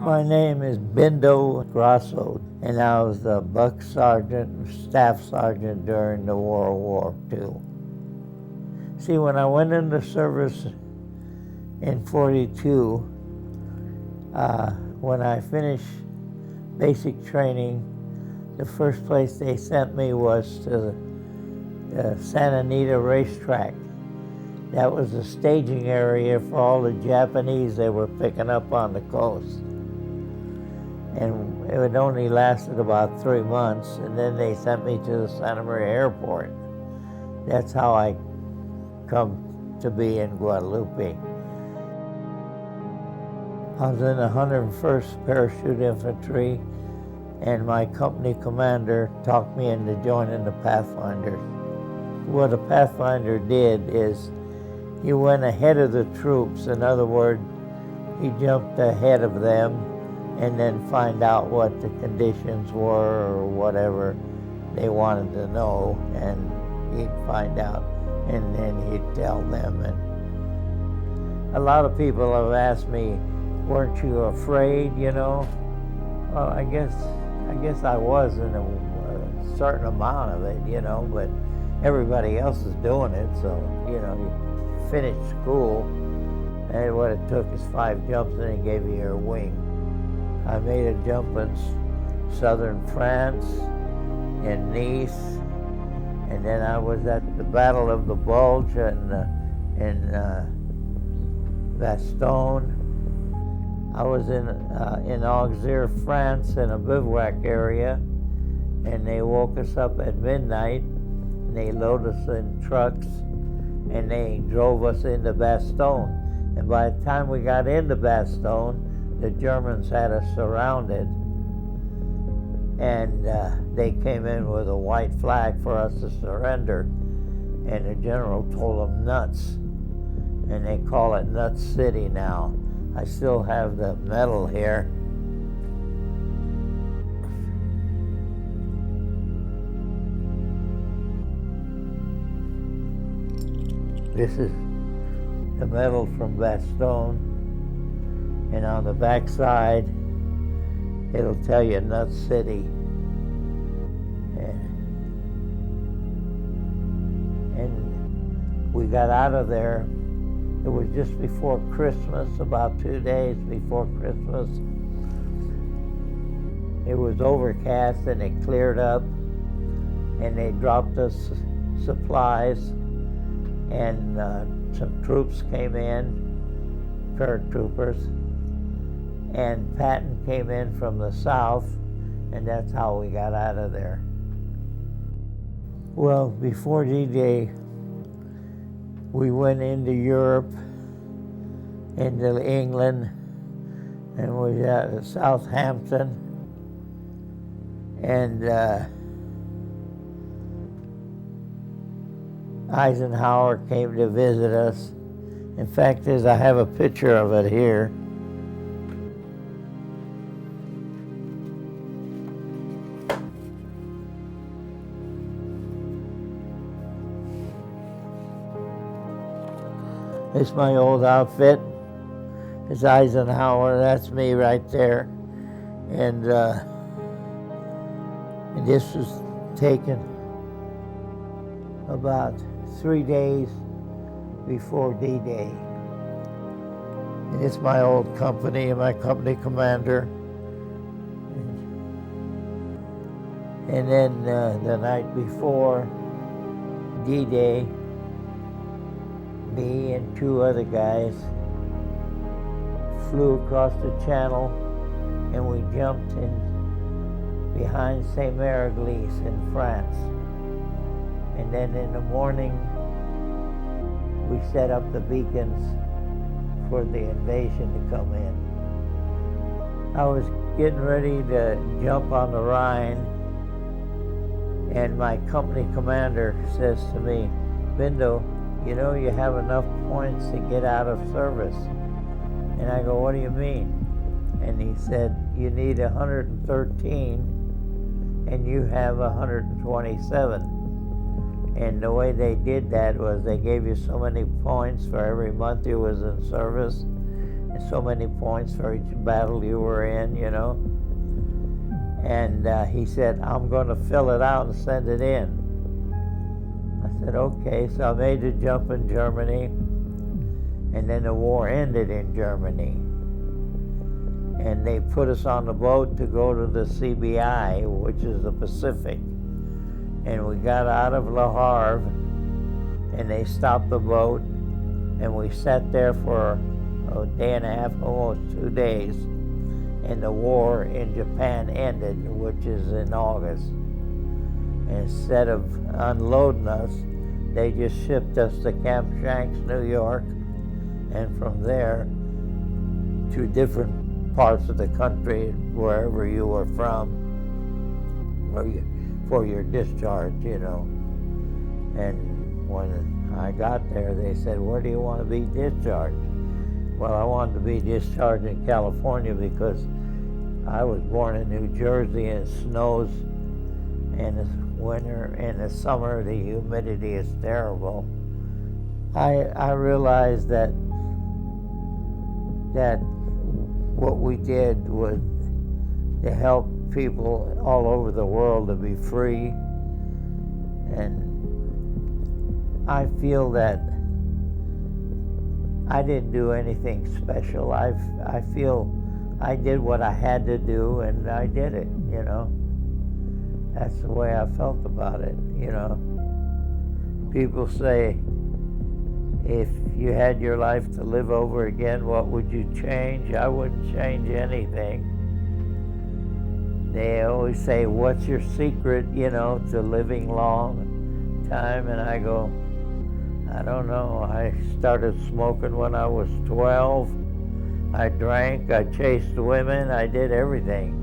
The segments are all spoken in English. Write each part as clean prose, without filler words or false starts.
My name is Bindo Grasso, and I was the buck sergeant, staff sergeant during the World War II. See, when I went into service in 42, when I finished basic training, the first place they sent me was to the Santa Anita racetrack. That was the staging area for all the Japanese they were picking up on the coast. And it had only lasted about 3 months, and then they sent me to the Santa Maria airport. That's how I come to be in Guadalupe. I was in the 101st Parachute Infantry, and my company commander talked me into joining the Pathfinder. What a Pathfinder did is he went ahead of the troops. In other words, he jumped ahead of them and then find out what the conditions were or whatever they wanted to know, and he'd find out, and then he'd tell them. And a lot of people have asked me, weren't you afraid, you know? Well, I guess I was in a certain amount of it, you know, but everybody else is doing it, so, you know, you finish school, and what it took is 5 jumps, and they gave you your wing. I made a jump in southern France, in Nice, and then I was at the Battle of the Bulge in Bastogne. I was in Auxerre, France, in a bivouac area, and they woke us up at midnight, and they loaded us in trucks, and they drove us into Bastogne. And by the time we got into Bastogne, the Germans had us surrounded, and they came in with a white flag for us to surrender, and the general told them nuts, and they call it Nut City now. I still have the medal here. This is the medal from Bastogne. And on the back side, it'll tell you Nut City. And we got out of there. It was just before Christmas, about 2 days before Christmas. It was overcast and it cleared up, and they dropped us supplies, and some troops came in, paratroopers. And Patton came in from the south, and that's how we got out of there. Well, before D-Day, we went into Europe, into England, and we was at Southampton, and Eisenhower came to visit us. In fact, I have a picture of it here. It's my old outfit. It's Eisenhower. That's me right there. And this was taken about 3 days before D-Day. And it's my old company and my company commander. And then the night before D-Day, me and 2 other guys flew across the channel, and we jumped in behind Saint-Mère-Église in France. And then in the morning, we set up the beacons for the invasion to come in. I was getting ready to jump on the Rhine, and my company commander says to me, "Bindo, you know you have enough points to get out of service." And I go, "What do you mean?" And he said, "You need 113, and you have 127. And the way they did that was they gave you so many points for every month you was in service, and so many points for each battle you were in, you know. And he said, I'm going to fill it out and send it in. I said, okay. So I made the jump in Germany, and then the war ended in Germany. And they put us on the boat to go to the CBI, which is the Pacific. And we got out of Le Havre, and they stopped the boat, and we sat there for a day and a half, almost 2 days, and the war in Japan ended, which is in August. And instead of unloading us, they just shipped us to Camp Shanks, New York, and from there to different parts of the country, wherever you were from, for your discharge, you know. And when I got there, they said, where do you want to be discharged? Well, I wanted to be discharged in California because I was born in New Jersey, and it snows in the winter. In the summer, the humidity is terrible. I realized that what we did was to help people all over the world to be free. And I feel that I didn't do anything special. I feel I did what I had to do, and I did it, you know. That's the way I felt about it, you know. People say, if you had your life to live over again, what would you change? I wouldn't change anything. They always say, what's your secret, you know, to living long time? And I go, I don't know. I started smoking when I was 12. I drank, I chased women, I did everything.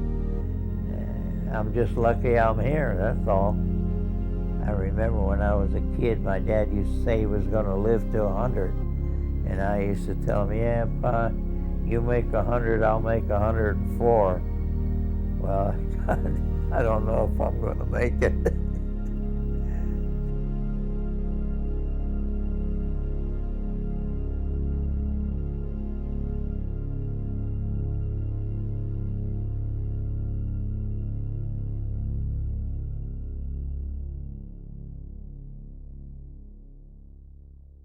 I'm just lucky I'm here, that's all. I remember when I was a kid, my dad used to say he was going to live to 100. And I used to tell him, yeah, Pa, you make 100, I'll make 104. Well, I don't know if I'm going to make it.